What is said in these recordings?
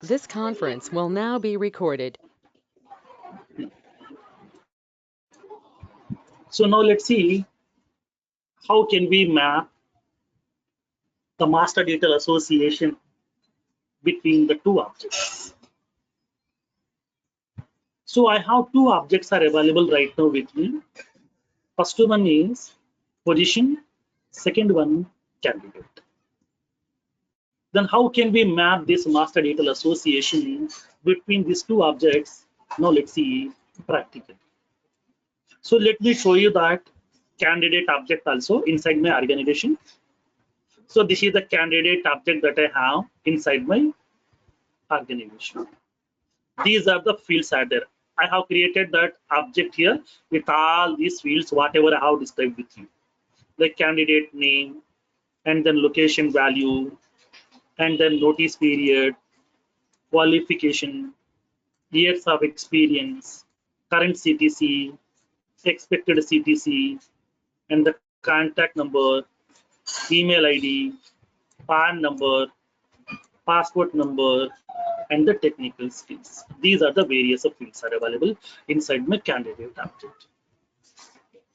This conference will now be recorded. So now let's see how can we map the master detail association between the two objects. So I have two objects are available right now with me. First one is position, second one candidate. Then how can we map this master detail association between these two objects? Now let's see practically. So let me show you that candidate object also inside my organization. So this is the candidate object that I have inside my organization. These are the fields are there. I have created that object here with all these fields, whatever I have described with you. The candidate name, and then location value, and then notice period, qualification, years of experience, current CTC, expected CTC, and the contact number, email ID, PAN number, passport number, and the technical skills. These are the various fields are available inside my candidate object.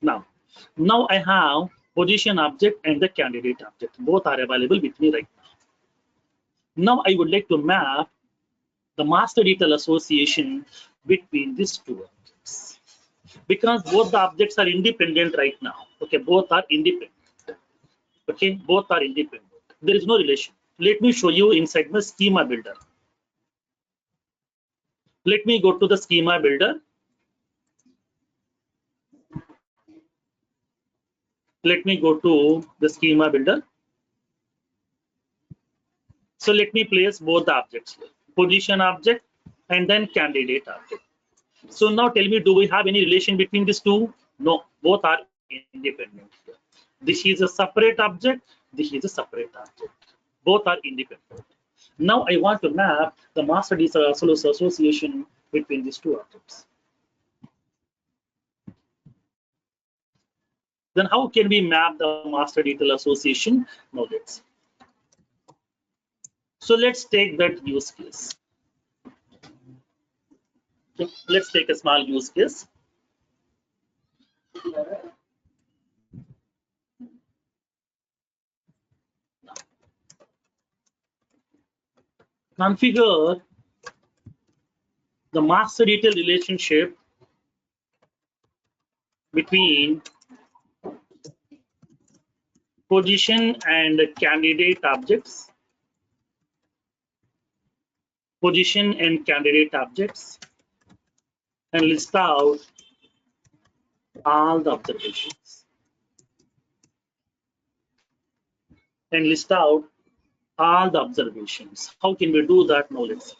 Now I have position object and the candidate object. Both are available with me right now. Now I would like to map the master detail association between these two objects. Because both the objects are independent right now. Okay, both are independent. Okay, both are independent. There is no relation. Let me show you inside my schema builder. Let me go to the schema builder. Let me go to the schema builder. So let me place both the objects here. Position object and then candidate object. So now tell me, do we have any relation between these two? No, both are independent here. This is a separate object, this is a separate object. Both are independent. Now I want to map the master detail association between these two objects. Then how can we map the master detail association? Now let's see. So let's take that use case. Okay, let's take a small use case. Configure the master detail relationship between position and candidate objects. Position and candidate objects, and list out all the observations. And list out all the observations. How can we do that? Now let's see.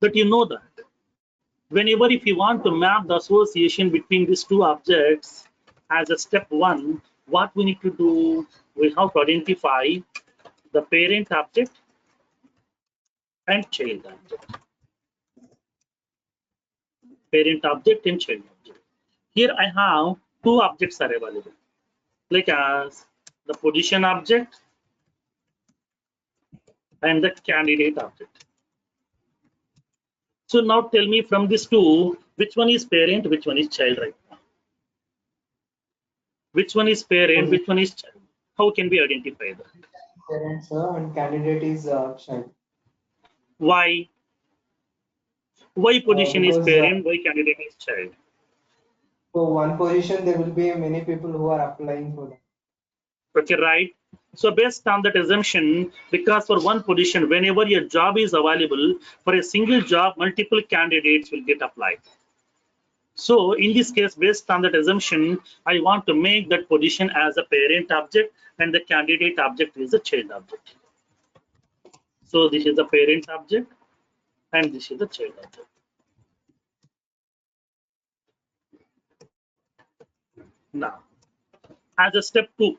That you know that whenever if you want to map the association between these two objects as a step one, what we need to do, we have to identify the parent object and child object. Parent object and child object. Here I have two objects are available, like as the position object and the candidate object. So now tell me from these two, which one is parent, which one is child right now? Which one is parent, which one is child? How can we identify that? Parent, sir, and candidate is child. Why? Why position is Because, parent, why candidate is child? So one position there will be many people who are applying for that. Okay, right. So based on that assumption, because for one position, whenever your job is available, for a single job, multiple candidates will get applied. So in this case, based on that assumption, I want to make that position as a parent object and the candidate object is a child object. So this is the parent object and this is the child object. Now, as a step two,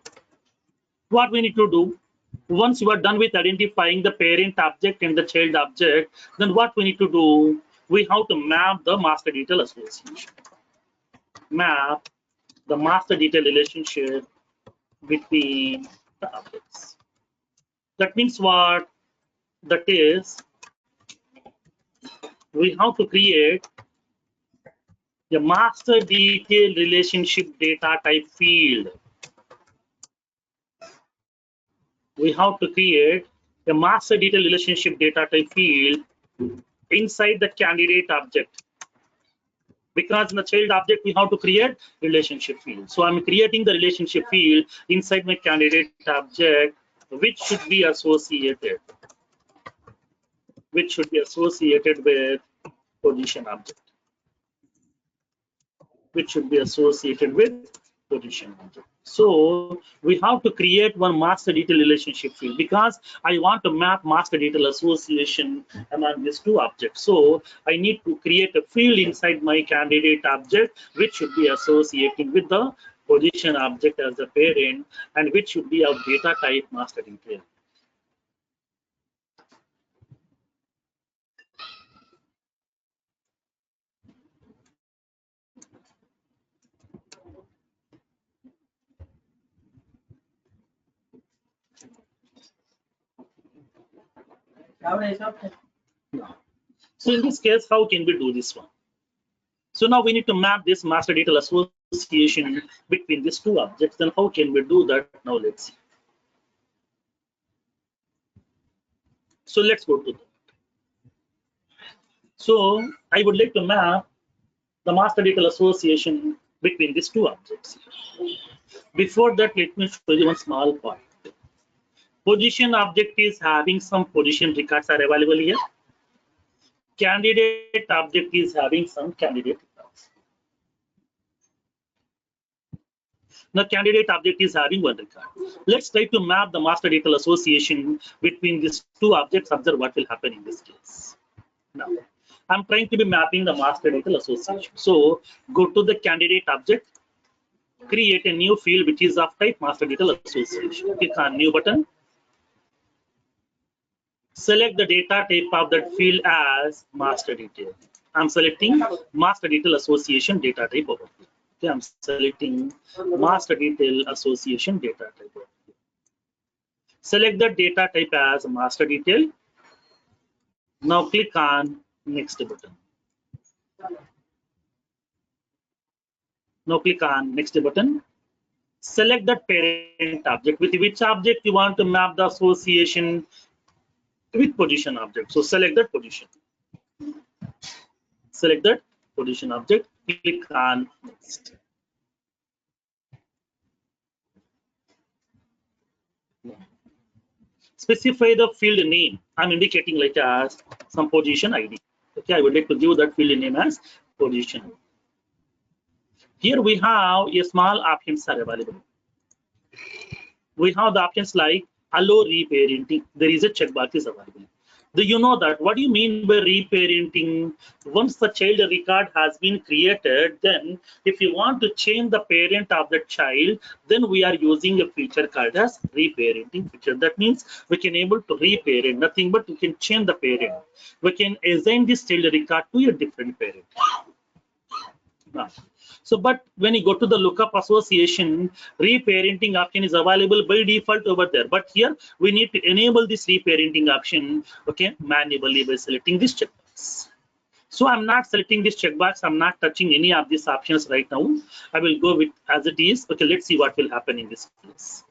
what we need to do, once you are done with identifying the parent object and the child object, then what we need to do, we have to map the master detail association. Map the master detail relationship between the objects. That means what? That is we have to create a master detail relationship data type field. We have to create a master detail relationship data type field inside the candidate object. Because in the child object, we have to create relationship field. So I'm creating the relationship field inside my candidate object, which should be associated with position object. Which should be associated with position object. So we have to create one master detail relationship field because I want to map master detail association among these two objects. So I need to create a field inside my candidate object which should be associating with the position object as the parent and which should be of data type master detail. So in this case, how can we do this one? So now we need to map this master detail association between these two objects. Then how can we do that? Now let's see. So let's go to that. So I would like to map the master detail association between these two objects. Before that, let me show you one small point. Position object is having some position records are available here. Candidate object is having some candidate records. The candidate object is having one record. Let's try to map the master detail association between these two objects. Observe what will happen in this case. Now, I'm trying to be mapping the master detail association. So go to the candidate object, create a new field which is of type master detail association. Click on new button. Select the data type of that field as master detail. I'm selecting master detail association data type over here. Okay, I'm selecting master detail association data type over here. Select the data type as master detail. Now click on next button. Now click on next button. Select the parent object. With which object you want to map the association with position object. So select that position. Select that position object. Click on next. Specify the field name. I'm indicating like as some position ID. Okay, I would like to give that field name as position. Here we have a small options are available. We have the options like allow reparenting. There is a checkbox is available. Do you know that? What do you mean by reparenting? Once the child record has been created, then if you want to change the parent of the child, then we are using a feature called as reparenting feature. That means we can able to reparent, nothing but we can change the parent. We can assign this child record to a different parent. Now, so, but when you go to the lookup association, reparenting option is available by default over there. But here we need to enable this reparenting option, okay, manually by selecting this checkbox. So I'm not selecting this checkbox. I'm not touching any of these options right now. I will go with as it is. Okay, let's see what will happen in this case.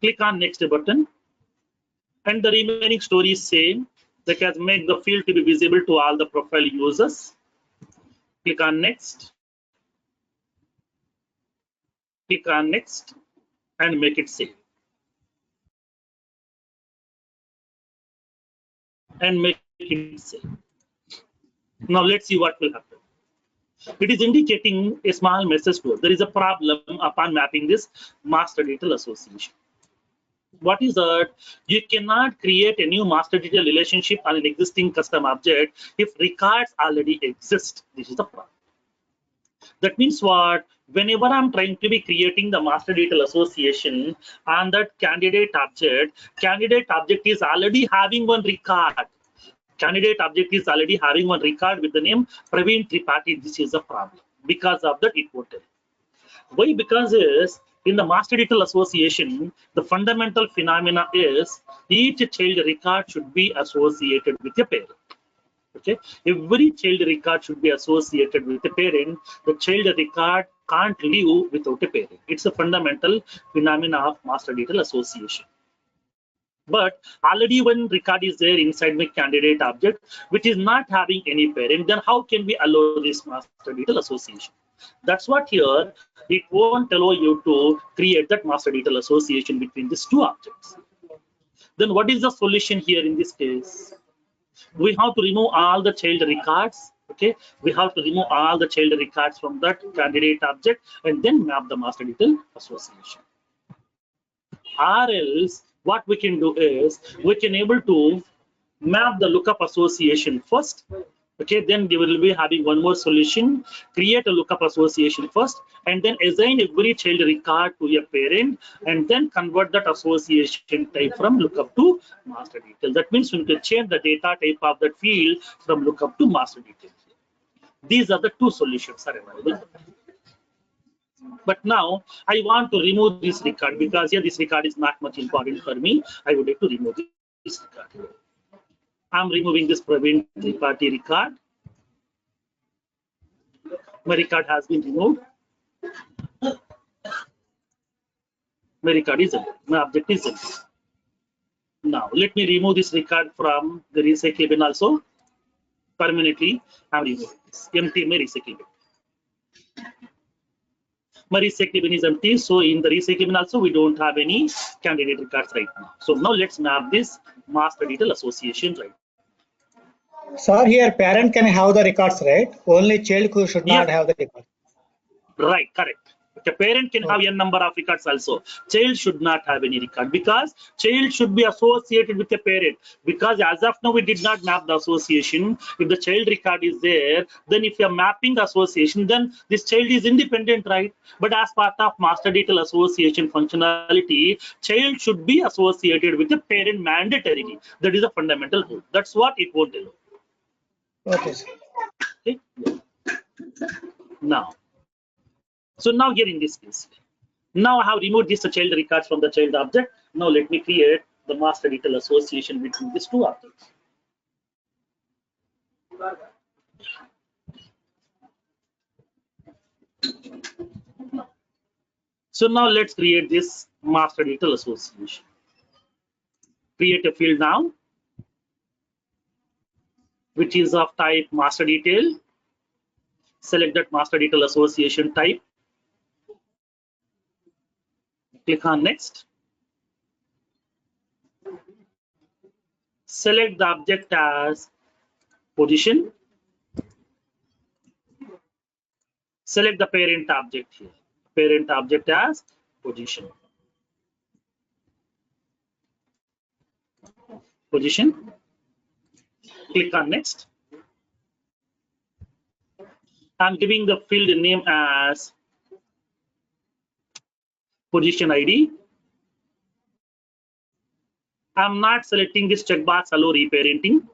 Click on next button, and the remaining story is same. Like as make the field to be visible to all the profile users. Click on next. Click on next and make it save. And make it save. Now let's see what will happen. It is indicating a small message to us. There is a problem upon mapping this master detail association. What is that? You cannot create a new master detail relationship on an existing custom object if records already exist. This is the problem. That means what? Whenever I'm trying to be creating the master detail association on that candidate object is already having one record. Candidate object is already having one record with the name Praveen Tripathi. This is a problem. Because of that, it won't help. Why? Because is in the master detail association, the fundamental phenomena is each child record should be associated with a parent. Okay, every child record should be associated with a parent. The child record can't live without a parent. It's a fundamental phenomenon of master detail association. But already one record is there inside my candidate object, which is not having any parent, then how can we allow this master detail association? That's what here, it won't allow you to create that master detail association between these two objects. Then what is the solution here in this case? We have to remove all the child records. Okay, we have to remove all the child records from that candidate object and then map the master detail association. Or else what we can do is we can able to map the lookup association first. Okay, then they will be having one more solution. Create a lookup association first and then assign every child record to a parent and then convert that association type from lookup to master detail. That means we can change the data type of that field from lookup to master detail. These are the two solutions are available. But now I want to remove this record because here this record is not much important for me. I would like to remove this record. I'm removing this Praveen Tripathi record. My record has been removed. My record is empty. My object is empty. Now let me remove this record from the recycle bin also. Permanently, I'm removing this. Empty my recycle bin. My recycle bin is empty, so in the recycle bin also we don't have any candidate records right now. So now let's map this master detail association right. Sir, here parent can have the records, right? Only child should not have the record. Right, correct. The parent can have n number of records also. Child should not have any record because child should be associated with the parent. Because as of now we did not map the association. If the child record is there, then if you are mapping the association, then this child is independent, right? But as part of master detail association functionality, child should be associated with the parent mandatorily. That is a fundamental rule. That's what it won't do. Okay, sir. Okay. Now. So now here in this case, now I have removed this child records from the child object. Now let me create the master detail association between these two objects. So now let's create this master detail association. Create a field now, which is of type master detail. Select that master detail association type. Click on next. Select the object as position. Select the parent object here. Parent object as position. Position. Click on next. I'm giving the field name as position ID. I'm not selecting this checkbox allow reparenting.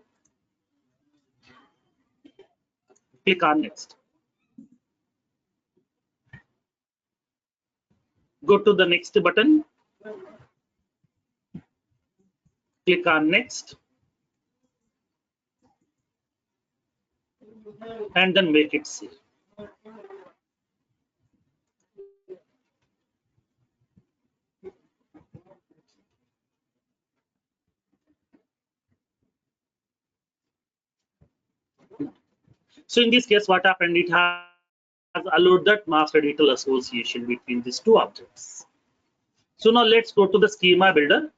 Click on next. Go to the next button. Click on next. And then make it save. So in this case, what happened? It has allowed that master detail association between these two objects. So now let's go to the schema builder.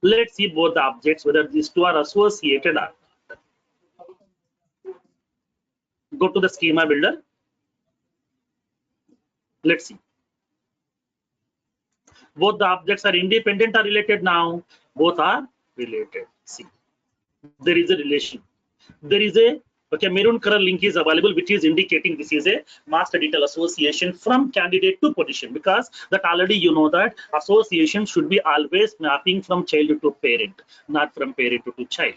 Let's see both the objects, whether these two are associated or not. Go to the schema builder. Let's see. Both the objects are independent or related now. Both are related. See, there is a relation. There is a maroon color link is available, which is indicating this is a master detail association from candidate to position, because that already you know that association should be always mapping from child to parent, not from parent to child.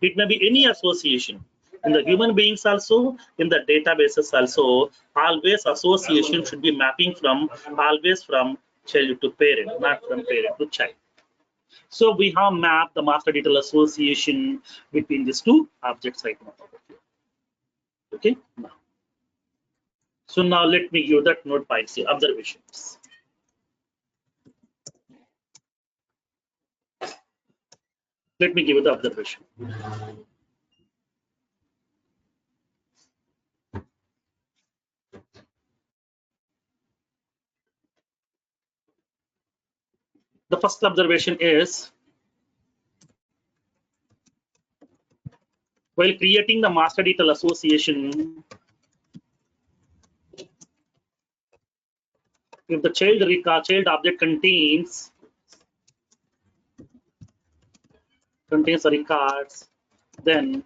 It may be any association. In the human beings also, in the databases also, always association should be mapping from always from child to parent, not from parent to child. So we have mapped the master detail association between these two objects right now. Okay. Now. So now let me give that note points here, observations. Let me give you the observation. The first observation is, while creating the master detail association, if the child object contains the records, then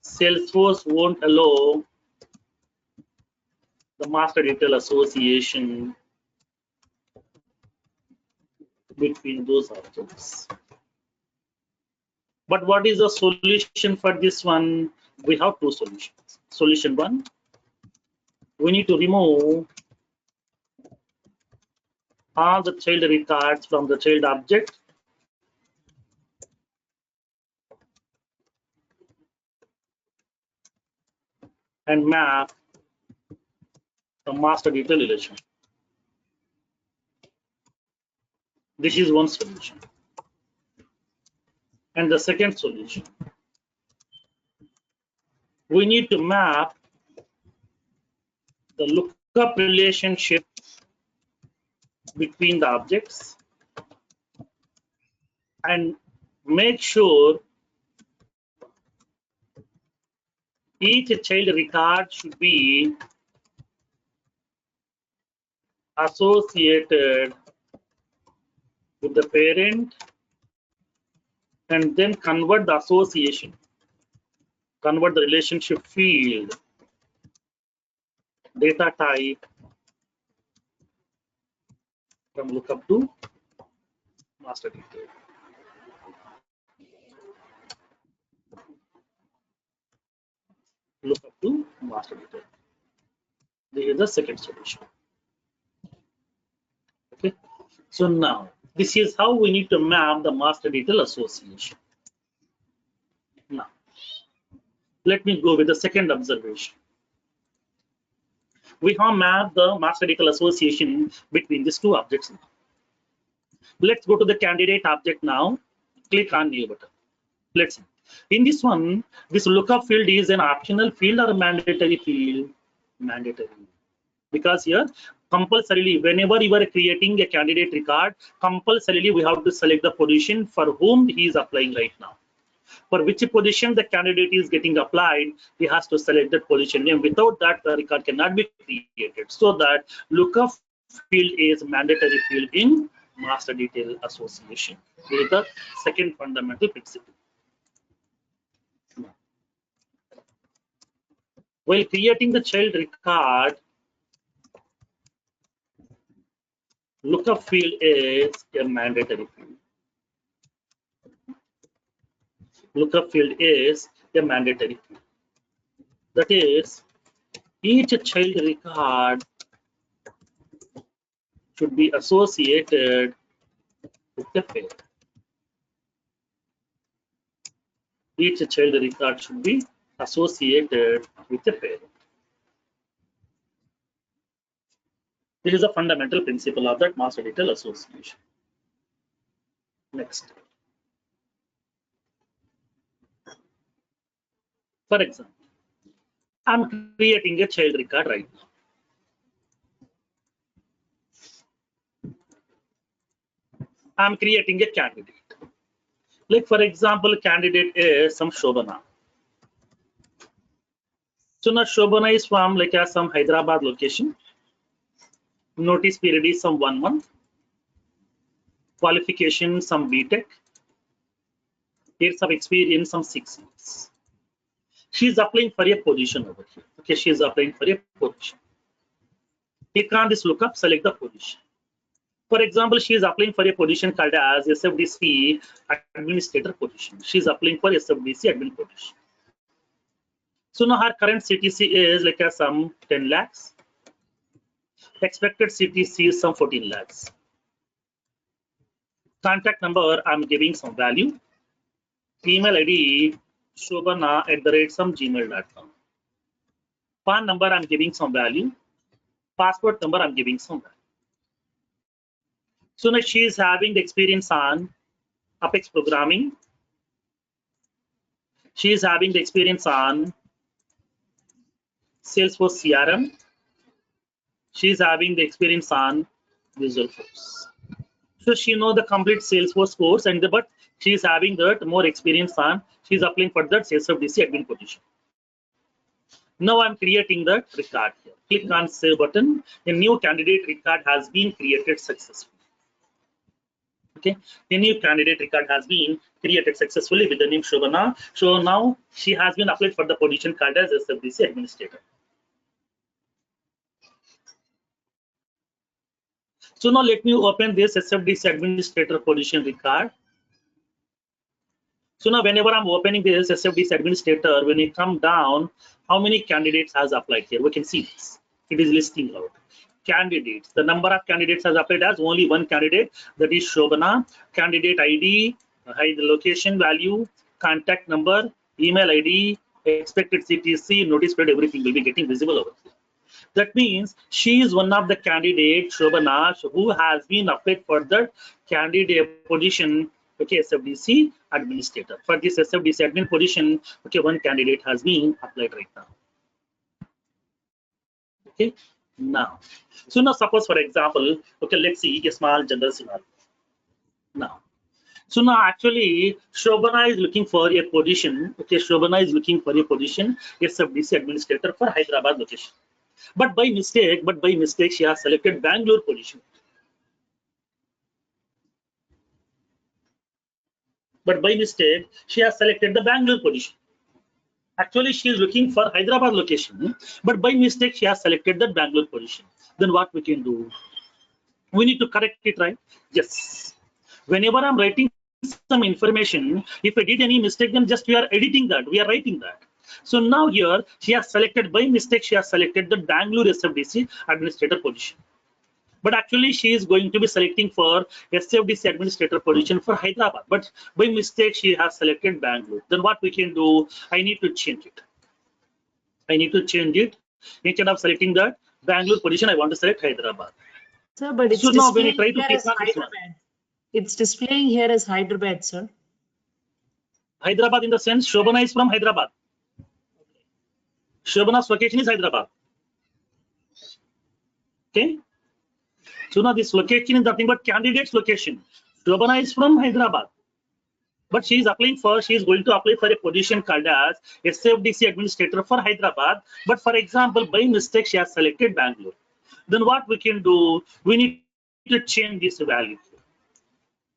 Salesforce won't allow the master detail association between those objects. But what is the solution for this one? We have two solutions. Solution one, we need to remove all the child records from the child object and map the master detail relation. This is one solution. And the second solution, we need to map the lookup relationship between the objects and make sure each child record should be associated with the parent, and then convert the association, convert the relationship field data type from lookup to master detail. Lookup to master detail. This is the second solution. Okay. So now this is how we need to map the master detail association. Now let me go with the second observation. We have mapped the master detail association between these two objects. Let's go to the candidate object now. Click on new button. Let's see. In this one, this lookup field is an optional field or a mandatory field? Mandatory. Because here, compulsorily, whenever you are creating a candidate record, compulsorily we have to select the position for whom he is applying right now. For which position the candidate is getting applied, he has to select that position name. Without that, the record cannot be created. So that lookup field is mandatory field in master detail association. This is the second fundamental principle. While creating the child record, lookup field is a mandatory field. Lookup field is a mandatory field. That is, each child record should be associated with the parent. Each child record should be associated with the parent. This is a fundamental principle of that master detail association. Next. For example, I'm creating a child record right now. I'm creating a candidate. Like for example, candidate is some Shobana. So now Shobana is from like some Hyderabad location. Notice period is some 1 month. Qualification some BTech. Years of experience some 6 months. She is applying for a position over here. Okay, she is applying for a position. Click on this lookup, select the position. For example, she is applying for a position called as SFDC administrator position. She is applying for SFDC admin position. So now her current CTC is like some 10 lakhs. Expected CTC is some 14 lakhs. Contact number, I'm giving some value. Email ID, shobana@some gmail.com. PAN number, I'm giving some value. Passport number, I'm giving some value. So now she is having the experience on Apex programming. She is having the experience on Salesforce CRM. She is having the experience on Visualforce. So she knows the complete Salesforce course, but she is having that more experience on. She is applying for that SFDC admin position. Now I'm creating the record here. Click on Save button. A new candidate record has been created successfully. Okay, a new candidate record has been created successfully with the name Shobana. So now she has been applied for the position called as SFDC administrator. So now let me open this SFDC administrator position record. So now whenever I'm opening this SFDC administrator, when you come down, how many candidates has applied here? We can see this. It is listing out. Candidates. The number of candidates has applied as only one candidate, that is Shobana. Candidate ID, the location value, contact number, email ID, expected CTC, notice period, everything will be getting visible over here. That means she is one of the candidates, Shobana, who has been applied for the candidate position, okay, SFDC administrator. For this SFDC admin position, okay, one candidate has been applied right now. Okay, now, so now suppose for example, okay, let's see a small general scenario. Now, so now actually Shobana is looking for a position, okay, Shobana is looking for a position, SFDC administrator for Hyderabad location. But by mistake, she has selected Bangalore position. But by mistake, she has selected the Bangalore position. Actually, she is looking for Hyderabad location, but by mistake, she has selected the Bangalore position. Then what we can do? We need to correct it, right? Yes. Whenever I'm writing some information, if I did any mistake, then just we are editing that, we are writing that. So now here, she has selected, by mistake, she has selected the Bangalore SFDC administrator position. But actually, she is going to be selecting for SFDC administrator position for Hyderabad. But by mistake, she has selected Bangalore. Then what we can do? I need to change it. I need to change it. Instead of selecting that Bangalore position, I want to select Hyderabad. Sir, but it's So now when you displaying try to here click as on this one, Hyderabad. It's displaying here as Hyderabad, sir. Hyderabad in the sense, Shobana is from Hyderabad. Shobana's location is Hyderabad. Okay. So now this location is nothing but candidate's location. Shobana is from Hyderabad, but she is applying for, she is going to apply for a position called as SFDC administrator for Hyderabad. But for example, by mistake, she has selected Bangalore. Then what we can do? We need to change this value.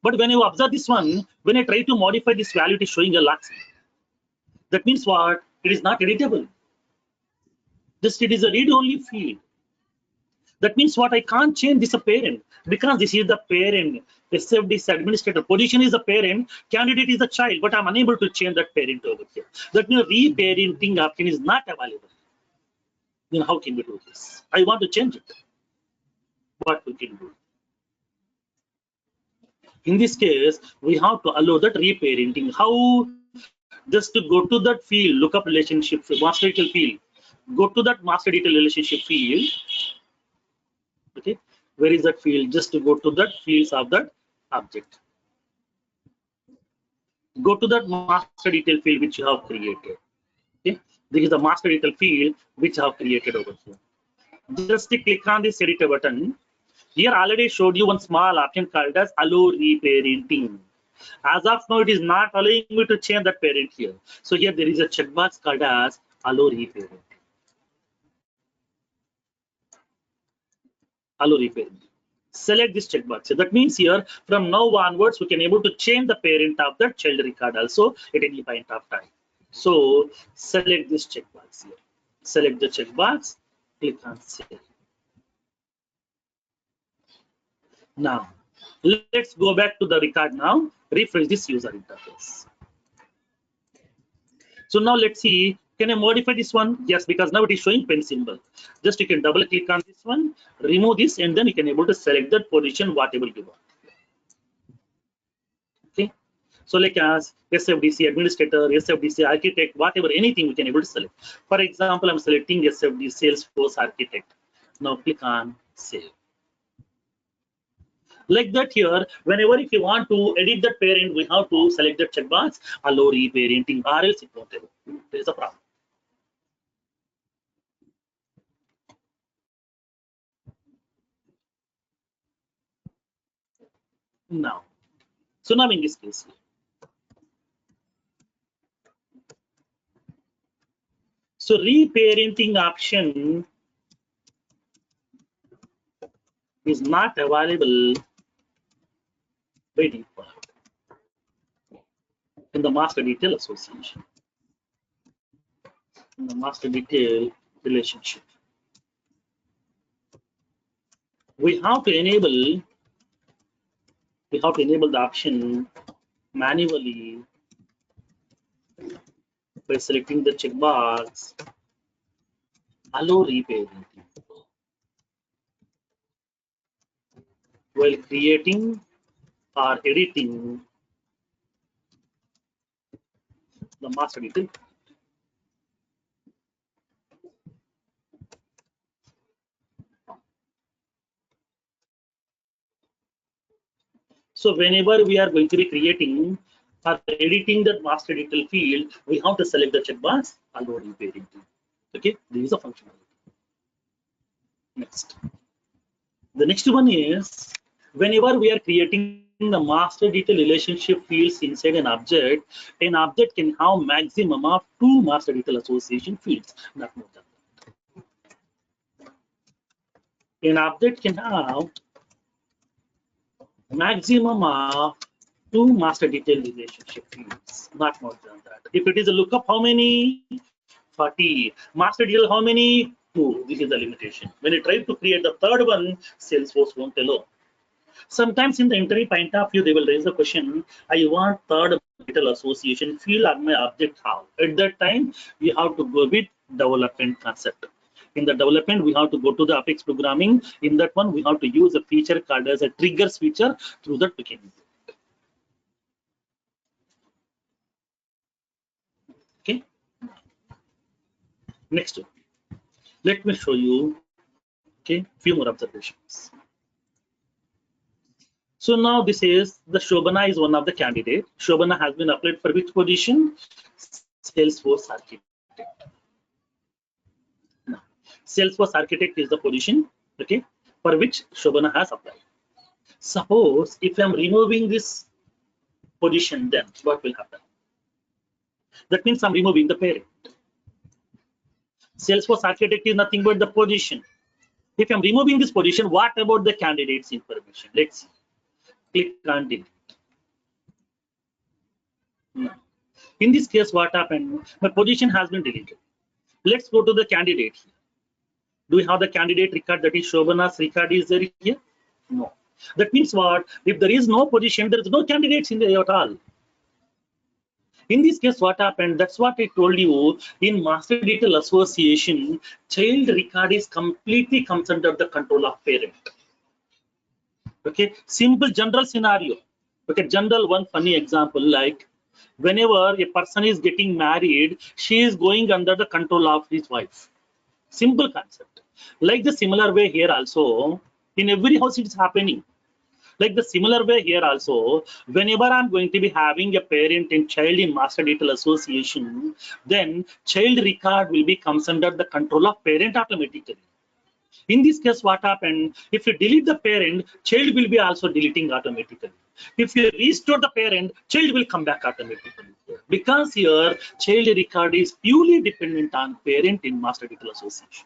But when you observe this one, when I try to modify this value, it is showing a lax. That means what? It is not editable. Just it is a read-only field. That means what? I can't change this a parent because this is the parent. SFDC administrator position is the parent, candidate is the child, but I'm unable to change that parent over here. That means reparenting option is not available. Then how can we do this? I want to change it. What we can do? In this case, we have to allow that reparenting. How? Just to go to that field, look up relationship, master detail field. Go to that master detail relationship field. Okay, where is that field? Just to go to that fields of that object. Go to that master detail field which you have created. Okay, this is the master detail field which I have created over here. Just click on this editor button. Here already showed you one small option called as allow reparenting. As of now, it is not allowing me to change that parent here. So here there is a checkbox called as allow reparenting. Allow reparenting. Select this checkbox. That means here from now onwards we can able to change the parent of that child record also at any point of time. So select this checkbox here. Select the checkbox. Click on save. Now let's go back to the record now. Refresh this user interface. So now let's see. Can I modify this one? Yes, because now it is showing pen symbol. Just you can double click on this one, remove this, and then you can able to select that position whatever you want. So like as SFDC administrator, SFDC architect, whatever, anything we can able to select. For example, I'm selecting SFD Salesforce architect. Now click on save. Like that here, whenever if you want to edit that parent, we have to select the checkbox, allow reparenting, or else it won't ever. There is a problem. Now, so now in this case, so reparenting option is not available by default in the master detail association, in the master detail relationship. We have to enable the option manually by selecting the checkbox, allow reparenting, while creating or editing the master detail. So whenever we are going to be creating or editing that master detail field, we have to select the checkbox, allow reparenting. Okay, this is a functionality. Next, the next one is whenever we are creating the master detail relationship fields inside an object can have maximum of 2 master detail association fields, not more than that. An object can have maximum of 2 master detail relationship fields, not more than that. If it is a lookup, how many? 40. Master detail, how many? 2. This is the limitation. When you try to create the third one, Salesforce won't allow. Sometimes in the interview point of view, they will raise the question, I want third detail association field on my object how. At that time, we have to go with development concept. In the development, we have to go to the Apex programming. In that one, we have to use a feature called as a triggers feature. Through that we can use it. Okay. Next, let me show you few more observations. So now this is the Shobana is one of the candidates. Shobana has been applied for which position? Salesforce architect. Now, Salesforce architect is the position, for which Shobana has applied. Suppose if I am removing this position, then what will happen? That means I'm removing the parent. Salesforce architect is nothing but the position. If I'm removing this position, what about the candidate's information? Let's see. Click on delete. Now, in this case, what happened? My position has been deleted. Let's go to the candidate here. Do we have the candidate record, that is Shobana's record is there here? No. That means what? If there is no position, there is no candidates in there at all. In this case, what happened? That's what I told you. In master detail association, child record is completely comes under the control of parent. Okay, simple general scenario. Okay, general one funny example, like whenever a person is getting married, she is going under the control of his wife. Simple concept. Like the similar way here also, in every house it is happening. Like the similar way here also, whenever I'm going to be having a parent and child in master detail association, then child record will be comes under the control of parent automatically. In this case, what happened? If you delete the parent, child will be also deleting automatically. If you restore the parent, child will come back automatically. Because here, child record is purely dependent on parent in master detail association.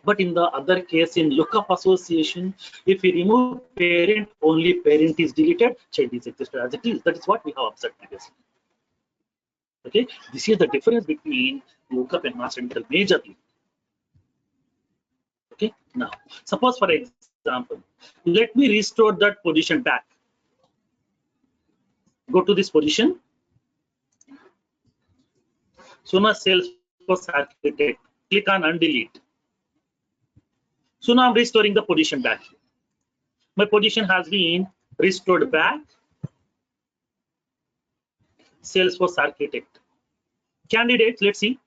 But in the other case, in lookup association, if we remove parent, only parent is deleted, child is existed as it is. That is what we have observed previously. Okay, this is the difference between lookup and master detail majorly. Okay, now suppose for example, let me restore that position back. Go to this position. So now Salesforce architect, click on undelete. So now I'm restoring the position back. My position has been restored back. Salesforce architect. Candidates, let's see.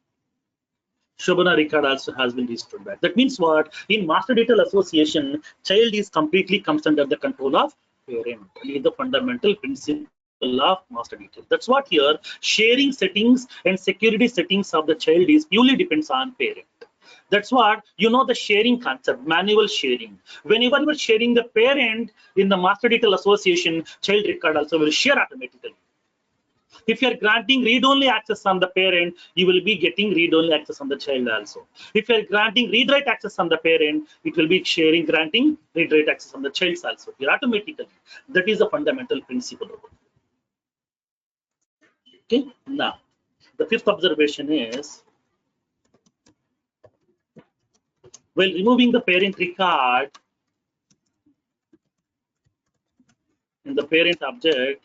Shobana record also has been restored back. That means what? In master detail association, child is completely comes under the control of parent. It is the fundamental principle of master detail. That's what here sharing settings and security settings of the child is purely depends on parent. That's what the sharing concept, manual sharing. Whenever you are sharing the parent in the master detail association, child record also will share automatically. If you are granting read-only access on the parent, you will be getting read-only access on the child also. If you are granting read-write access on the parent, it will be granting read-write access on the child also. Here automatically. That is the fundamental principle. Okay. Now, the fifth observation is while removing the parent record in the parent object,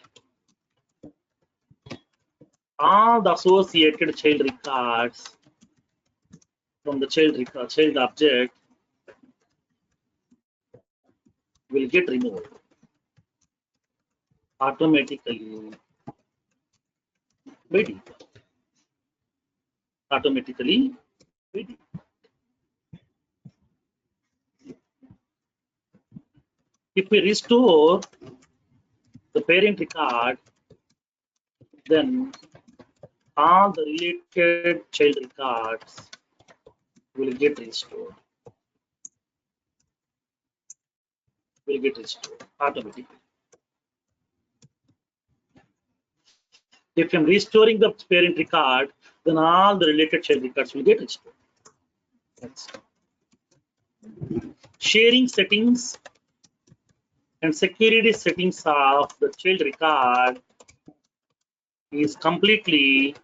all the associated child records from the child object will get removed automatically by default. Automatically by default. If we restore the parent record, then all the related child records will get restored. Will get restored automatically. If I'm restoring the parent record, then all the related child records will get restored. That's sharing settings and security settings of the child record is completely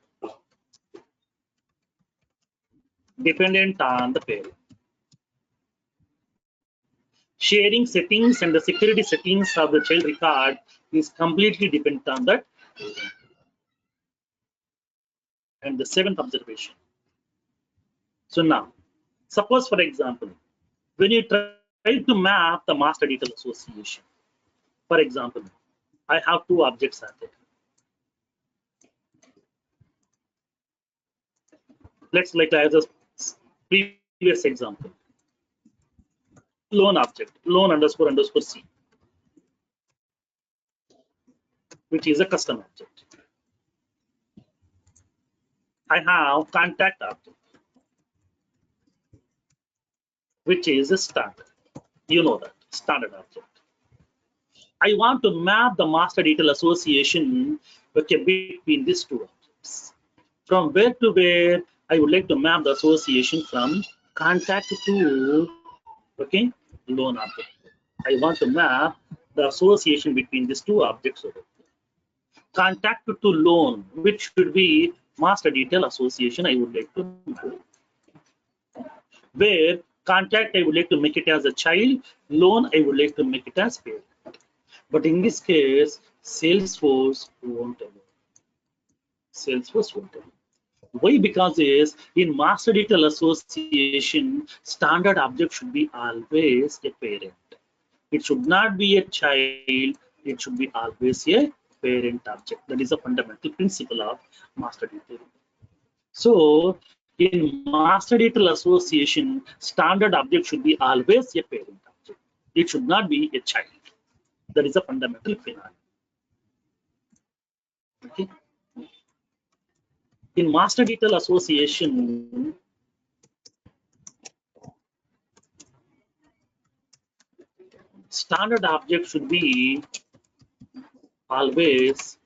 dependent on the parent. Sharing settings and the security settings of the child record is completely dependent on that. And the seventh observation. So now, suppose for example, when you try to map the master detail association, for example, I have two objects are there. Let's like as a previous example. Loan object, loan underscore C, which is a custom object. I have contact object, which is a standard. You know that, standard object. I want to map the master detail association between these two objects. From where to where I would like to map the association from contact to loan object. I want to map the association between these two objects over here. Contact to loan, which should be master detail association, I would like to map. Where contact I would like to make it as a child, loan I would like to make it as parent. But in this case, Salesforce won't allow. Salesforce won't allow. Why? Because is in master detail association, standard object should be always a parent. It should not be a child. It should be always a parent object. That is a fundamental principle of master detail. So in master detail association, standard object should be always a parent object. It should not be a child. That is a fundamental phenomenon. Okay. In master detail association, standard object should be always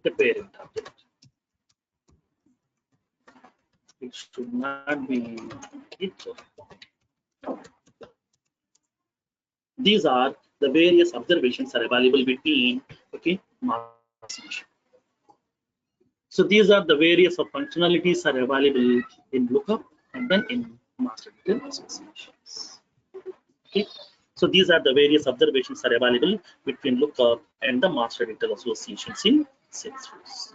the parent object. It should not be it. These are the various observations are available between master association. So these are the various of functionalities are available in lookup and then in master detail associations. Okay. So these are the various observations are available between lookup and the master detail associations in Salesforce.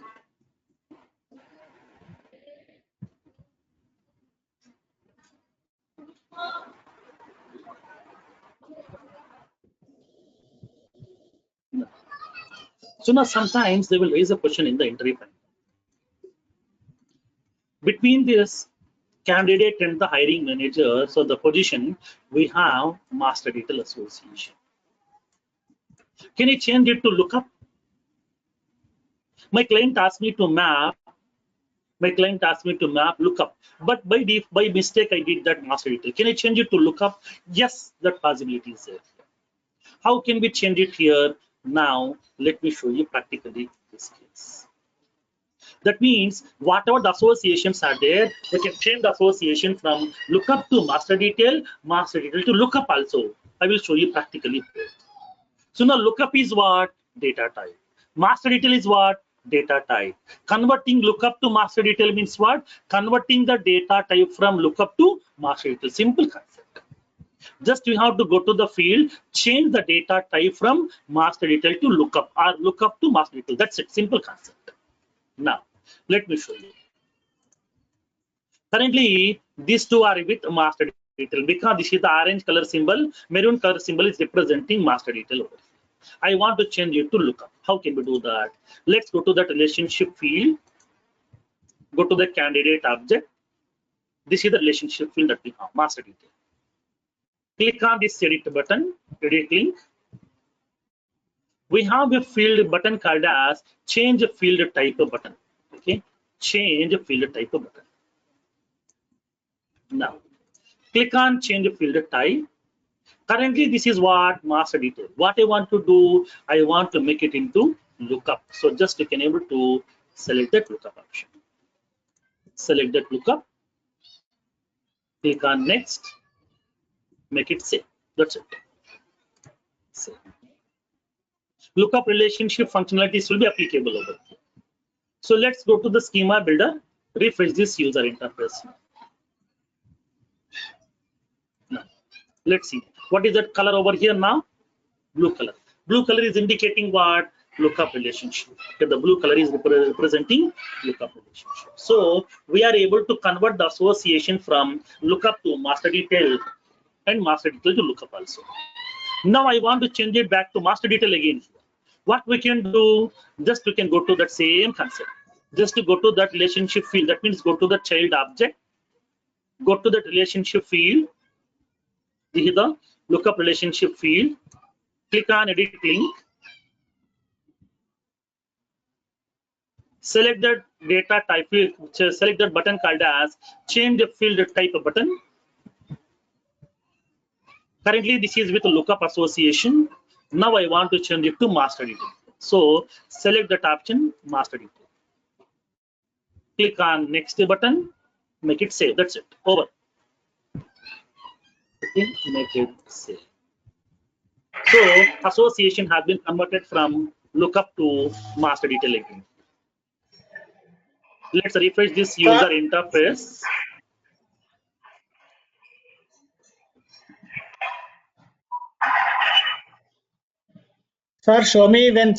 So now sometimes they will raise a question in the interview panel. Between this candidate and the hiring manager, so the position, we have master detail association. Can you change it to lookup? My client asked me to map. My client asked me to map lookup, but by mistake I did that master detail. Can I change it to lookup? Yes, that possibility is there. How can we change it here? Now let me show you practically this case. That means whatever the associations are there, we can change the association from lookup to master detail to lookup also. I will show you practically. So now lookup is what? Data type. Master detail is what? Data type. Converting lookup to master detail means what? Converting the data type from lookup to master detail. Simple concept. Just you have to go to the field, change the data type from master detail to lookup or lookup to master detail. That's it. Simple concept. Now, let me show you. Currently, these two are with master detail because this is the orange color symbol, maroon color symbol is representing master detail over here. I want to change it to lookup. How can we do that? Let's go to that relationship field. Go to the candidate object. This is the relationship field that we have, master detail. Click on this edit button, edit link. We have a field button called as change field type button. Okay, change field type button. Now, click on change field type. Currently, this is what master detail. What I want to do, I want to make it into lookup. So just you can able to select that lookup option. Select that lookup. Click on next. Make it save. That's it. Save. Lookup relationship functionalities will be applicable over here. So let's go to the schema builder. Refresh this user interface. Now, let's see. What is that color over here now? Blue color. Blue color is indicating what? Lookup relationship. Okay, the blue color is representing lookup relationship. So we are able to convert the association from lookup to master detail and master detail to lookup also. Now I want to change it back to master detail again. What we can do, just we can go to that same concept. Just to go to that relationship field, that means go to the child object, go to that relationship field. This is the lookup relationship field. Click on edit link. Select that data type, select that button called as change the field type button. Currently, this is with lookup association. Now I want to change it to master detail. So select that option, master detail. Click on next button, make it save. That's it. Over. Okay, make it save. So association has been converted from lookup to master detail again. Let's refresh this user interface. Sir, show me when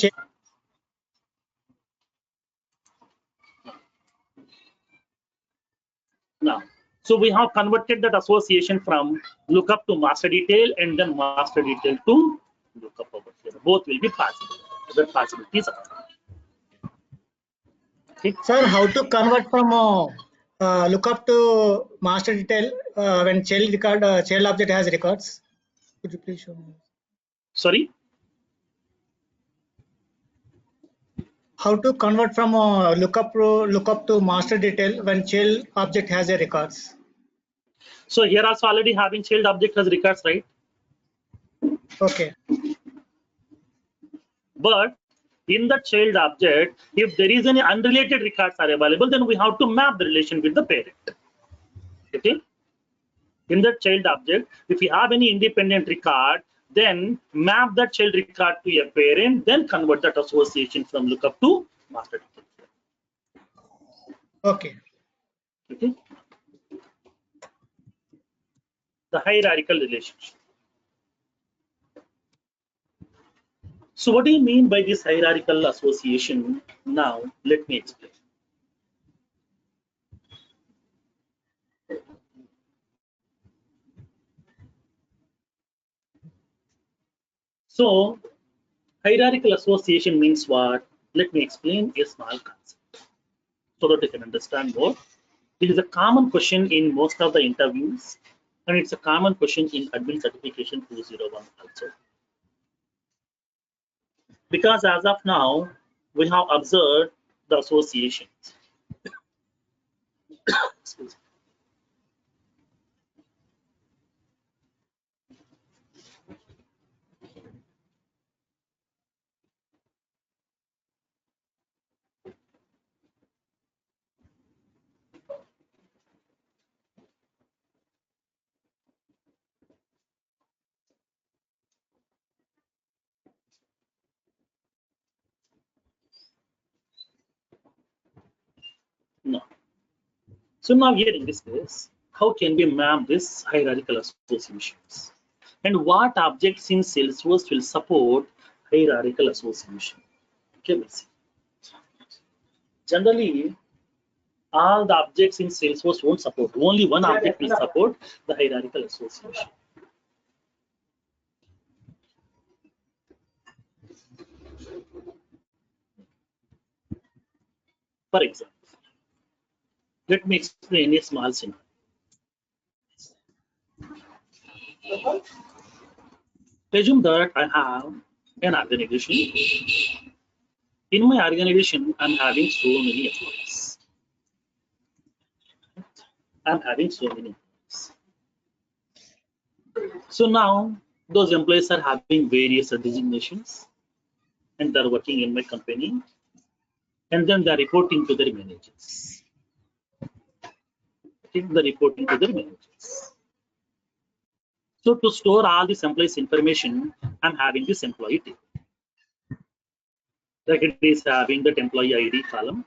Now, so we have converted that association from lookup to master detail and then master detail to lookup over here. Both will be possible. The possibilities are. Okay. Sir, how to convert from lookup to master detail when child object has records? Could you please show me? Sorry. How to convert from lookup to master detail when child object has a records? So here also already having child object has records, right? Okay. But in the child object, if there is any unrelated records are available, then we have to map the relation with the parent. Okay. In the child object, if you have any independent record, then map that child record to a parent, then convert that association from lookup to master detail. Okay. Okay. The hierarchical relationship. So what do you mean by this hierarchical association? Now, let me explain. So Hierarchical association means what? Let me explain a small concept so that you can understand more. It is a common question in most of the interviews, and it's a common question in Admin Certification 201 also. Because as of now, we have observed the associations. Excuse me. No. So now here in this case, how can we map this hierarchical associations? And what objects in Salesforce will support hierarchical association? Okay, let's see. Generally, all the objects in Salesforce won't support. Only one object will support the hierarchical association. For example, let me explain a small scenario. Assume that I have an organization. In my organization, I'm having so many employees. I'm having so many employees. So now those employees are having various designations and they're working in my company, and then they're reporting to their managers. Okay, they're reporting to their managers. So to store all this employees information, I'm having this employee table. Like it is having that employee ID column,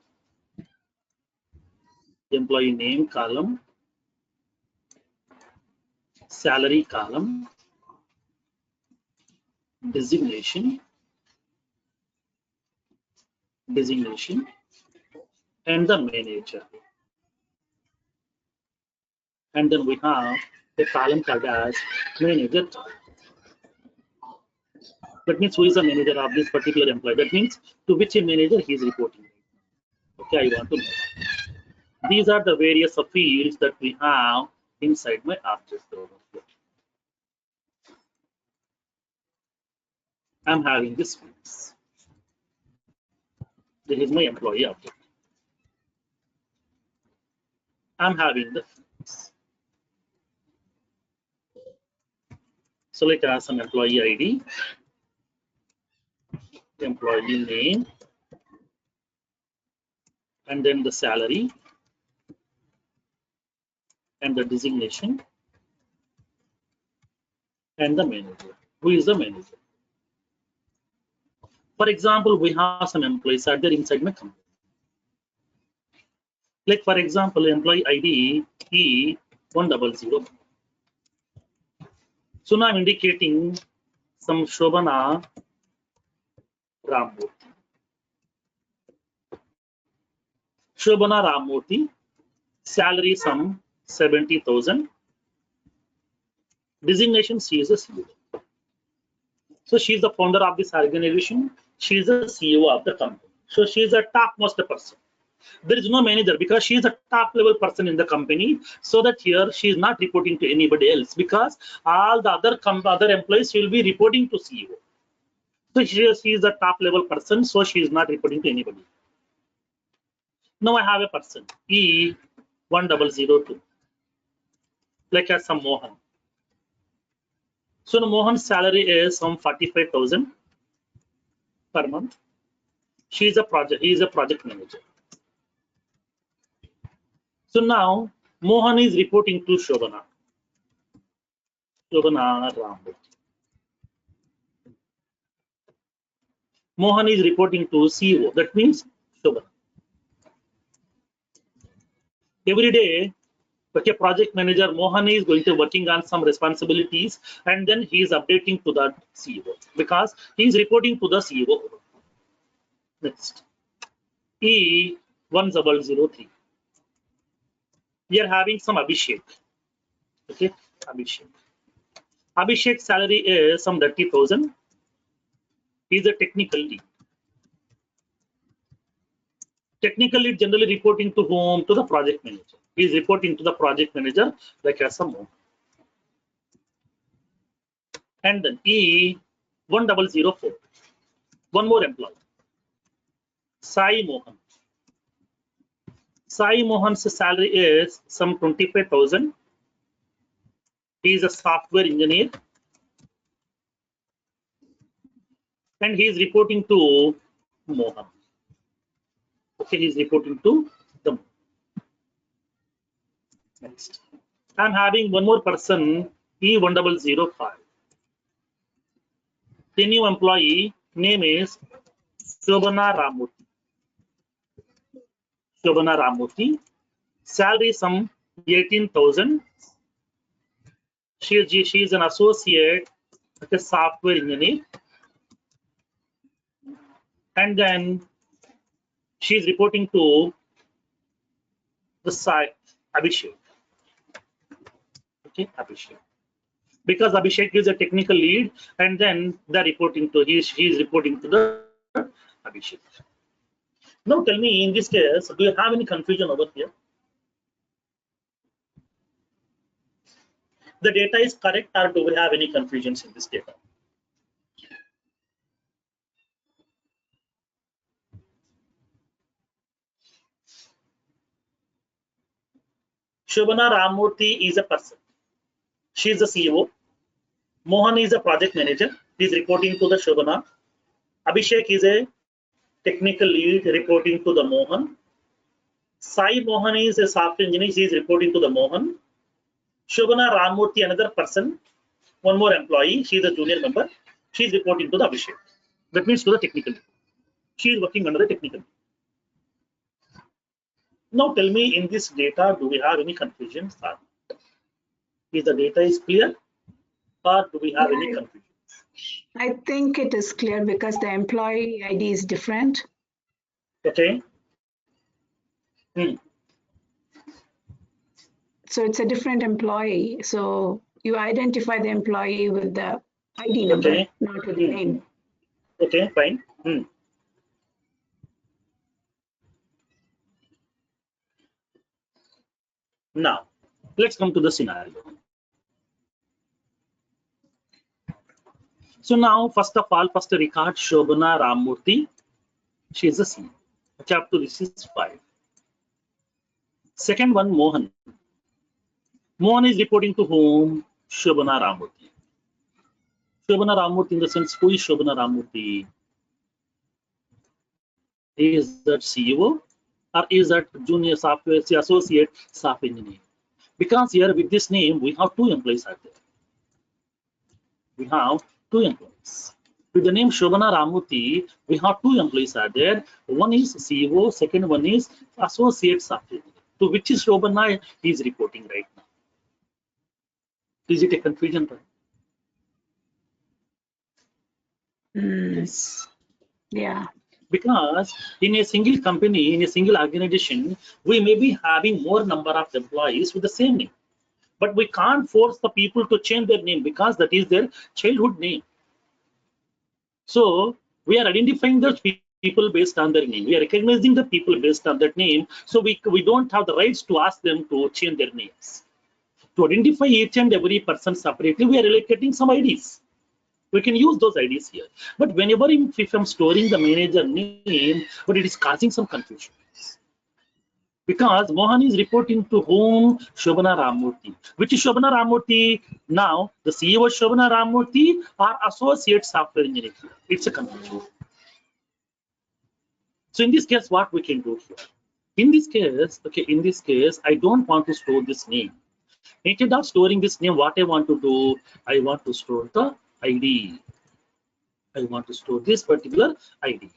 employee name column, salary column, designation, and the manager. And then we have the column called as manager. That means who is the manager of this particular employee. That means to which manager he is reporting. Okay, I want to know. These are the various fields that we have inside my object over here. I'm having this fields. This is my employee object. I'm having the fields. So let us some employee ID, employee name, and then the salary, and the designation, and the manager. Who is the manager? For example, we have some employees are there inside my company. Like for example, employee ID E100. So now I'm indicating some Shobana Ramurthy. Shobana Ramurthy, salary sum 70,000. Designation, she is a CEO. So she is the founder of this organization. She is the CEO of the company. So she is a topmost person. There is no manager because she is a top level person in the company. So that here she is not reporting to anybody else because all the other employees will be reporting to CEO. So she is the top level person. So she is not reporting to anybody. Now I have a person E1002, like as some Mohan. So the Mohan's salary is some 45,000 per month. He is a project manager. So now Mohan is reporting to Shobana Ramurthy. Mohan is reporting to CEO. That means Shobana. Every day, okay, project manager Mohan is going to working on some responsibilities, and then he is updating to the CEO because he is reporting to the CEO. Next, E1003. We are having some Abhishek. Okay, Abhishek. Abhishek's salary is some 30,000. is a technical lead. Technical lead generally reporting to whom? To the project manager. He is reporting to the project manager like as a Mohan. And then E1004. One more employee. Sai Mohan. Sai Mohan's salary is some 25,000. He is a software engineer. And he is reporting to Mohan. Okay, he is reporting to the next. I'm having one more person, E1005. The new employee name is Shobana Ramurthy. Shobana Ramurthy. Salary some 18,000. She is an associate at a software engineer. And then she is reporting to the site Abhishek. Okay, Abhishek. Because Abhishek is a technical lead, and then they're reporting to he is reporting to the Abhishek. Now tell me, in this case, do you have any confusion over here? The data is correct, or do we have any confusions in this data? Shobana Ramurthy is a person. She is the CEO. Mohan is a project manager. He is reporting to the Shobana. Abhishek is a technical lead reporting to the Mohan. Sai Mohan is a software engineer. He is reporting to the Mohan. Shobana Ramurthy, another person, one more employee. She is a junior member. She is reporting to the Abhishek. That means to the technical lead. She is working under the technical lead. Now tell me, in this data, do we have any confusions? Is the data is clear, or do we have any confusion? I think it is clear because the employee ID is different. Okay. So it's a different employee. So you identify the employee with the ID number, Okay. not with the name. Okay, fine. Now, let's come to the scenario. So now, first of all, first record Shobana Ramurthy. She is a CEO. Okay, up to this is 5. Second one, Mohan. Mohan is reporting to whom? Shobana Ramurthy. Shobana Ramurthy, in the sense, who is Shobana Ramurthy? Is that CEO or is that junior software associate software engineer? Because here with this name, we have 2 employees out there. We have 2 employees. With the name Shobana Ramurthy, we have 2 employees are there. One is CEO, second one is associate software engineer. To which is Shobana is reporting right now. Is it a confusion? Yes. Yeah. Because in a single company, in a single organization, we may be having more number of employees with the same name. But we can't force the people to change their name because that is their childhood name. So we are identifying the people based on their name. We are recognizing the people based on that name. So we don't have the rights to ask them to change their names. To identify each and every person separately, we are allocating some IDs. We can use those IDs here. But whenever if I'm storing the manager name, but it is causing some confusion. Because Mohan is reporting to whom? Shobana Ramurthy. Which is Shobana Ramurthy? Now, the CEO is Shobana Ramurthy or associate software engineer? It's a confusion. So in this case, what we can do here? In this case, okay, in this case, I don't want to store this name. Instead of storing this name, what I want to do, I want to store the ID. I want to store this particular ID.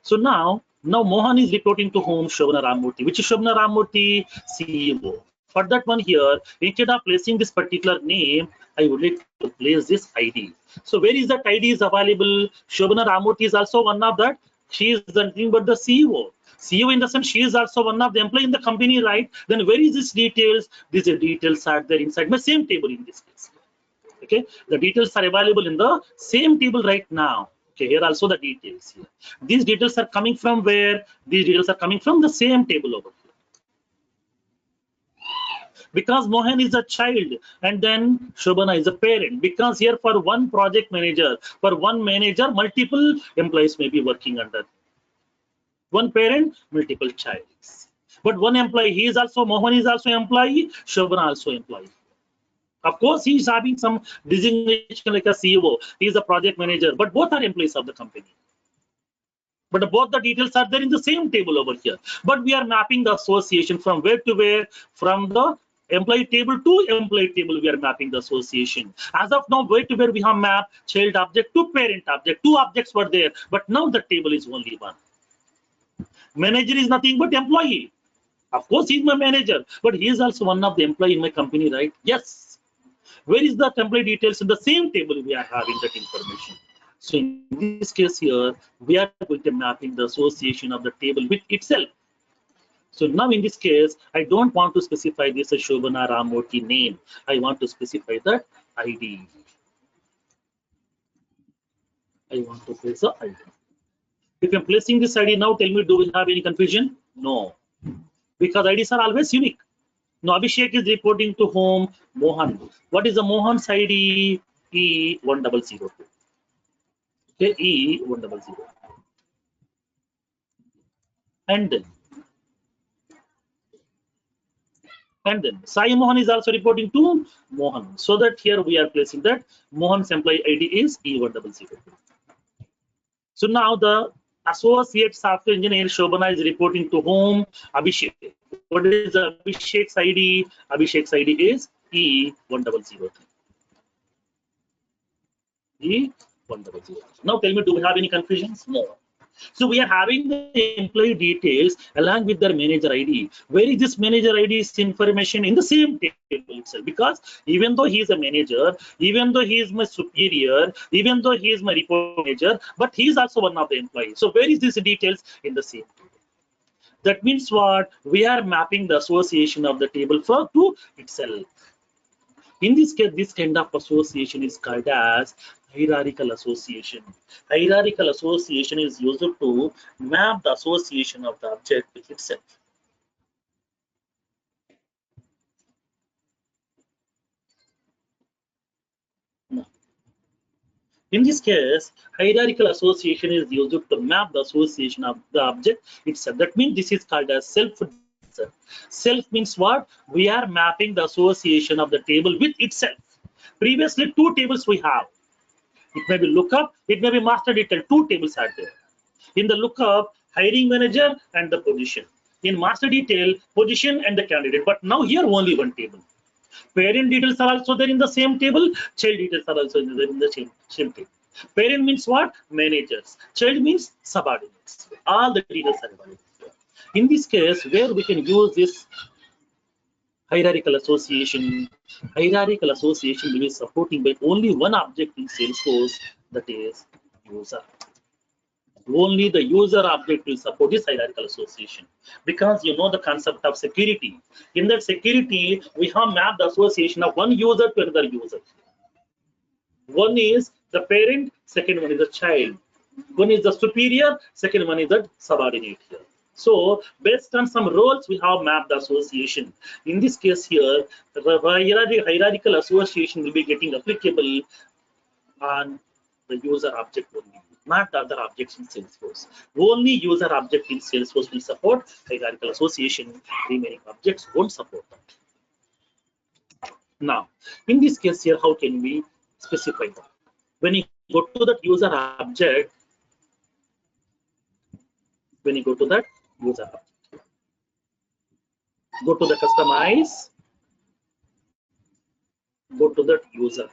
So now Mohan is reporting to whom? Shobana Ramurthy. Which is Shobana Ramurthy? CEO. For that one here, instead of placing this particular name, I would like to place this ID. So where is that ID is available? Shobana Ramurthy is also one of that. She is nothing but the CEO. CEO in the sense she is also one of the employee in the company, right? Then where is this details? These details are there inside my same table in this case. Okay, the details are available in the same table right now. Okay, here also the details here. These details are coming from where? These details are coming from the same table over here. Because Mohan is a child and then Shobana is a parent. Because here for one project manager, multiple employees may be working under. One parent, multiple childs. But one employee, Mohan is also employee, Shobana also employee. Of course, he is having some designation like a CEO. He is a project manager, but both are employees of the company. But both the details are there in the same table over here. But we are mapping the association from where to where? From the employee table to employee table, we are mapping the association. As of now, where to where we have mapped child object to parent object. Two objects were there, but now the table is only one. Manager is nothing but employee. Of course, he's my manager, but he is also one of the employee in my company, right? Yes. Where is the employee details? In the same table, we are having that information. So in this case here, we are going to mapping the association of the table with itself. So now in this case, I don't want to specify this as Shobana Ramurthy name. I want to specify that ID. I want to place the ID. If I'm placing this ID now, tell me, do we have any confusion? No, because IDs are always unique. Now Abhishek is reporting to whom? Mohan. What is the Mohan's ID? E1002. Okay, E1002. And then Sai Mohan is also reporting to Mohan. So that here we are placing that Mohan's employee ID is E1002. So now the associate software engineer Shobana is reporting to whom? Abhishek. What is Abhishek's ID? Abhishek's ID is E1003. E1003. Now tell me, do we have any confusions? No. So we are having the employee details along with their manager ID. Where is this manager ID's information? In the same table itself. Because even though he is a manager, even though he is my superior, even though he is my report manager, but he is also one of the employees. So where is these details? In the same table. That means what? We are mapping the association of the table to itself. In this case, this kind of association is called as hierarchical association. Hierarchical association is used to map the association of the object with itself. Now, in this case, hierarchical association is used to map the association of the object itself. That means this is called as self. Self means what? We are mapping the association of the table with itself. Previously, two tables we have. It may be lookup, it may be master detail. Two tables are there. In the lookup, hiring manager and the position. In master detail, position and the candidate. But now here only one table. Parent details are also there in the same table. Child details are also there in the same table. Parent means what? Managers. Child means subordinates. All the details are available. In this case, where we can use this hierarchical association will be supporting by only one object in Salesforce, that is user. Only the user object will support this hierarchical association, because you know the concept of security. In that security, we have mapped the association of one user to another user. One is the parent, second one is the child. One is the superior, second one is the subordinate here. So based on some roles, we have mapped the association. In this case here, the hierarchical association will be getting applicable on the user object only, not the other objects in Salesforce. Only user object in Salesforce will support hierarchical association. Remaining objects won't support that. Now, in this case here, how can we specify that? When you go to that user object, go to the customize, go to that users,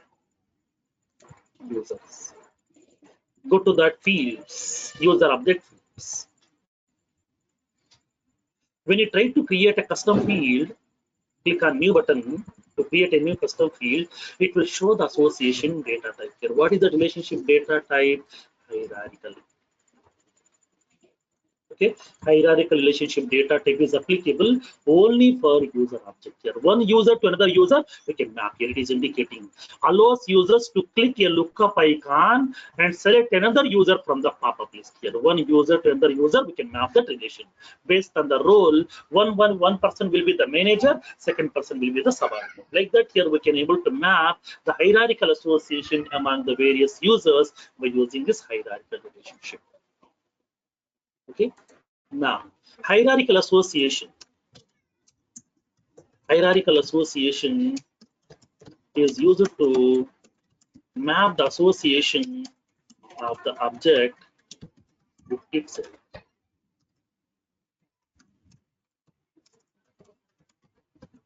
go to that fields, user object fields. When you try to create a custom field, click on new button to create a new custom field. It will show the association data type here. What is the relationship data type? Hierarchical. Okay, hierarchical relationship data type is applicable only for user object. Here, one user to another user, we can map here. It is indicating allows users to click a lookup icon and select another user from the pop-up list. Here, one user to another user, we can map that relation based on the role. One person will be the manager, second person will be the subordinate. Like that, here we can able to map the hierarchical association among the various users by using this hierarchical relationship. Okay, now hierarchical association. Hierarchical association is used to map the association of the object with itself.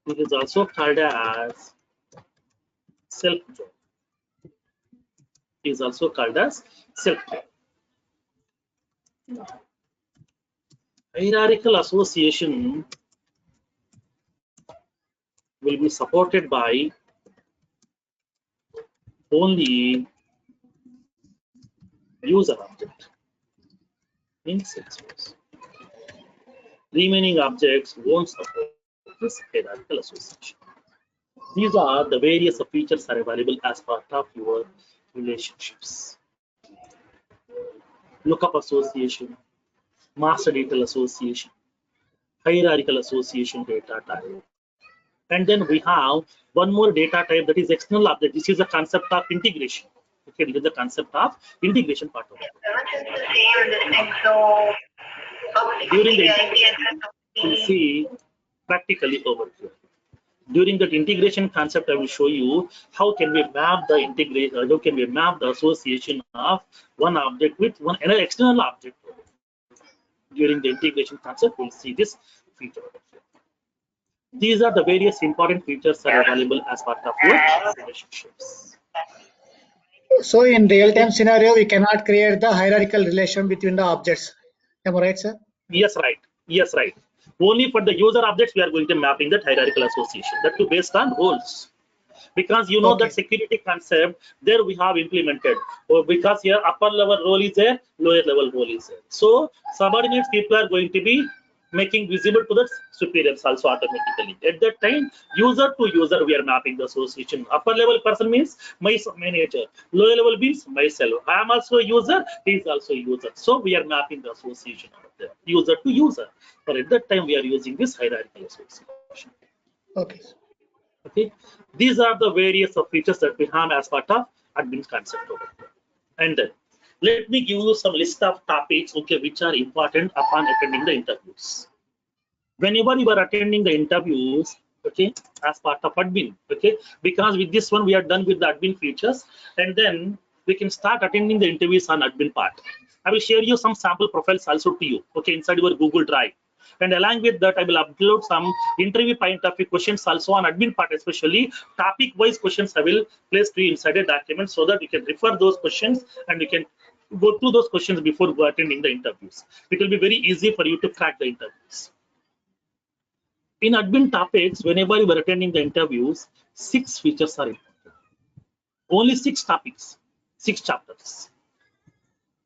It is also called as self-join. It is also called as self-join. Hierarchical association will be supported by only user object in Salesforce. Remaining objects won't support this hierarchical association. These are the various features are available as part of your relationships. Lookup association, master detail association, hierarchical association data type. And then we have one more data type that is external object. This is the concept of integration. Okay, this is the concept of integration part of it. During the integration, we'll see practically over here. During that integration concept, I will show you how can we map the integration, how can we map the association of one object with another external object. During the integration concept, we'll see this feature. These are the various important features that are available as part of your relationships. So in real-time scenario, we cannot create the hierarchical relation between the objects. Am I right, sir? Yes, right. Yes, right. Only for the user objects, we are going to mapping that hierarchical association. That too based on roles. Because you know that security concept there we have implemented, or because here upper level role is there, lower level role is there. So subordinates people are going to be making visible to the superiors also automatically. At that time, user to user we are mapping the association. Upper level person means my manager, lower level means myself. I am also a user, he is also a user. So we are mapping the association of the user to user. But at that time we are using this hierarchical association. Okay. Okay, these are the various of features that we have as part of admin concept over here. And then let me give you some list of topics, okay, which are important upon attending the interviews. Whenever you are attending the interviews, okay, as part of admin, okay, because with this one we are done with the admin features, and then we can start attending the interviews on admin part. I will share you some sample profiles also to you, okay, inside your Google Drive. And along with that, I will upload some interview point of view questions also on admin part, especially topic wise questions I will place to you inside a document so that you can refer those questions and you can go through those questions before attending the interviews. It will be very easy for you to crack the interviews. In admin topics, whenever you are attending the interviews, 6 features are important. Only 6 topics, 6 chapters.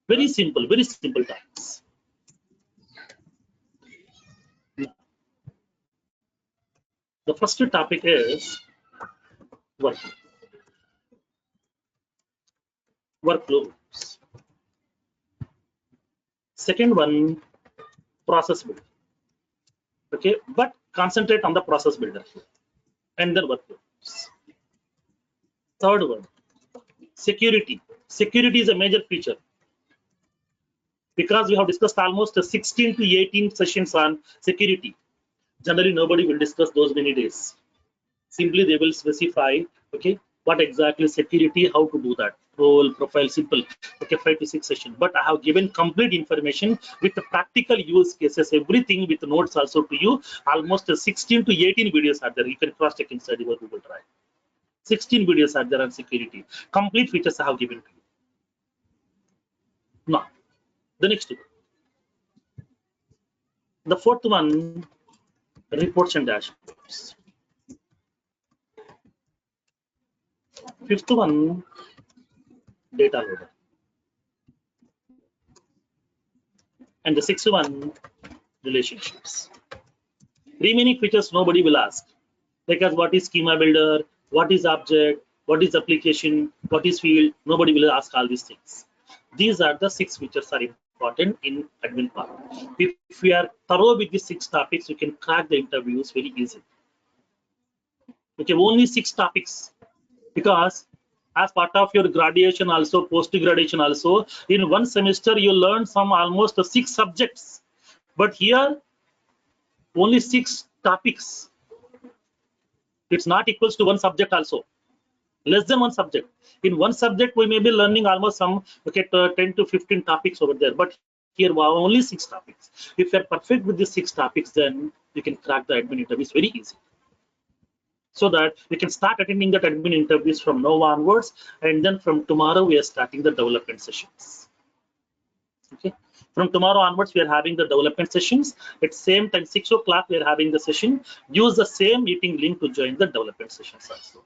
Very simple topics. The first topic is workflows. Second one, process builder. Okay, but concentrate on the process builder and then workflows. Third one, security. Security is a major feature because we have discussed almost 16 to 18 sessions on security. Generally, nobody will discuss those many days. Simply, they will specify, okay, what exactly security, how to do that, role, profile, simple, okay, 5 to 6 sessions. But I have given complete information with the practical use cases, everything with notes also to you. Almost 16 to 18 videos are there. You can cross check inside your Google Drive. 16 videos are there on security. Complete features I have given to you. Now, the next one. The fourth one, reports and dashboards. Fifth one, data loader. And the sixth one, relationships. Remaining features nobody will ask. Like as what is schema builder, what is object, what is application, what is field, nobody will ask all these things. These are the 6 features are important in admin part. If we are thorough with these 6 topics, you can crack the interviews very easily. Okay, only 6 topics, because as part of your graduation also, post-graduation also, in one semester you learn some almost 6 subjects, but here only 6 topics. It's not equals to one subject also, less than one subject. In one subject we may be learning almost some 10 to 15 topics over there, but here wow, only 6 topics. If you're perfect with these 6 topics, then you can crack the admin interviews very easy, so that we can start attending that admin interviews from now onwards, and then from tomorrow we are starting the development sessions. Okay, from tomorrow onwards we are having the development sessions. At same time 6 o'clock we are having the session. Use the same meeting link to join the development sessions also.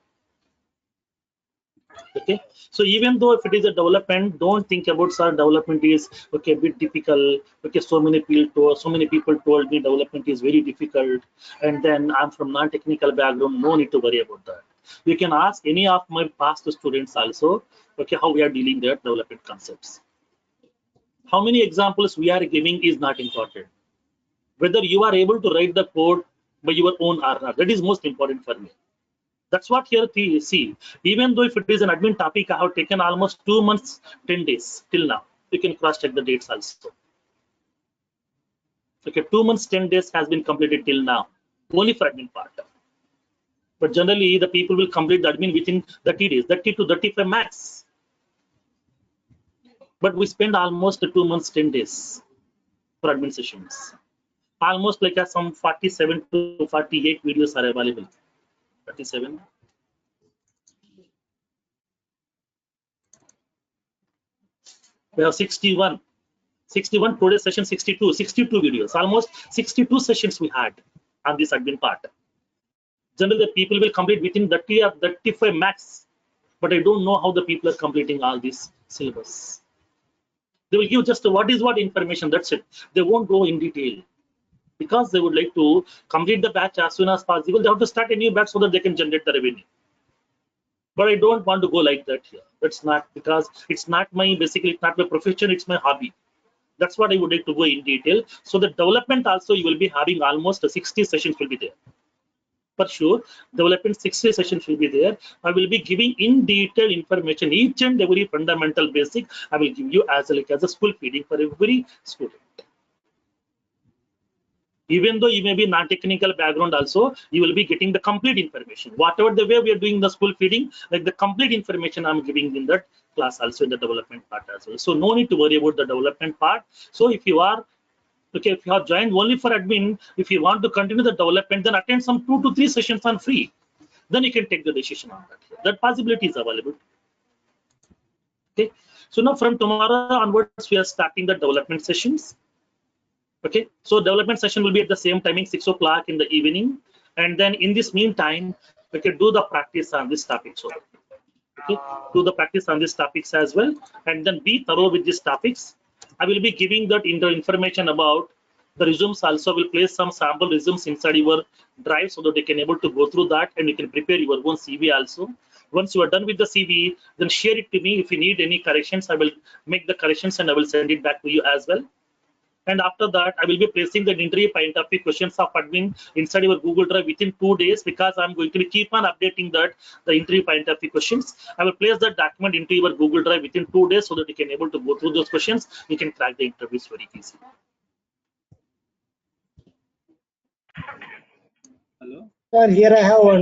Okay, so even though if it is a development, don't think about sir development is okay a bit difficult. Okay, so many people told me development is very difficult, and then I'm from non-technical background. No need to worry about that. You can ask any of my past students also, okay, how we are dealing their development concepts. How many examples we are giving is not important. Whether you are able to write the code by your own or not, that is most important for me. That's what here we see. Even though if it is an admin topic, I have taken almost 2 months, 10 days till now. You can cross check the dates also. Okay, 2 months, 10 days has been completed till now, only for admin part. But generally, the people will complete the admin within 30 days, 30 to 35 max. But we spend almost 2 months, 10 days for admin sessions. Almost like some 47 to 48 videos are available. 37. We have 61 today's session, 62 videos, almost 62 sessions we had on this admin part. Generally the people will complete within 30 or 35 max, but I don't know how the people are completing all this syllabus. They will give just what information, that's it. They won't go in detail, because they would like to complete the batch as soon as possible. They have to start a new batch so that they can generate the revenue. But I don't want to go like that here. That's not, because it's not my, basically it's not my profession, it's my hobby. That's what I would like to go in detail. So the development also, you will be having almost 60 sessions will be there. For sure, development 60 sessions will be there. I will be giving in detail information, each and every fundamental basic I will give you as a school feeding for every student. Even though you may be non-technical background also, you will be getting the complete information. Whatever the way we are doing the school feeding, like the complete information I'm giving in that class also, in the development part as well. So no need to worry about the development part. So if you are okay, if you have joined only for admin, if you want to continue the development, then attend some 2 to 3 sessions on free. Then you can take the decision on that. That possibility is available. Okay, so now from tomorrow onwards we are starting the development sessions. Okay, so development session will be at the same timing, 6 o'clock in the evening, and then in this meantime we can do the practice on this topic. So okay, do the practice on these topics as well, and then be thorough with these topics. I will be giving that information about the resumes also. Will place some sample resumes inside your drive so that they can able to go through that, and you can prepare your own CV also. Once you are done with the CV, then share it to me. If you need any corrections, I will make the corrections and I will send it back to you as well. And after that, I will be placing the interview point of view questions of admin inside your Google Drive within 2 days, because I'm going to keep on updating that the interview point of view questions. I will place that document into your Google Drive within 2 days so that you can able to go through those questions. You can crack the interviews very easily. Sir, here I have one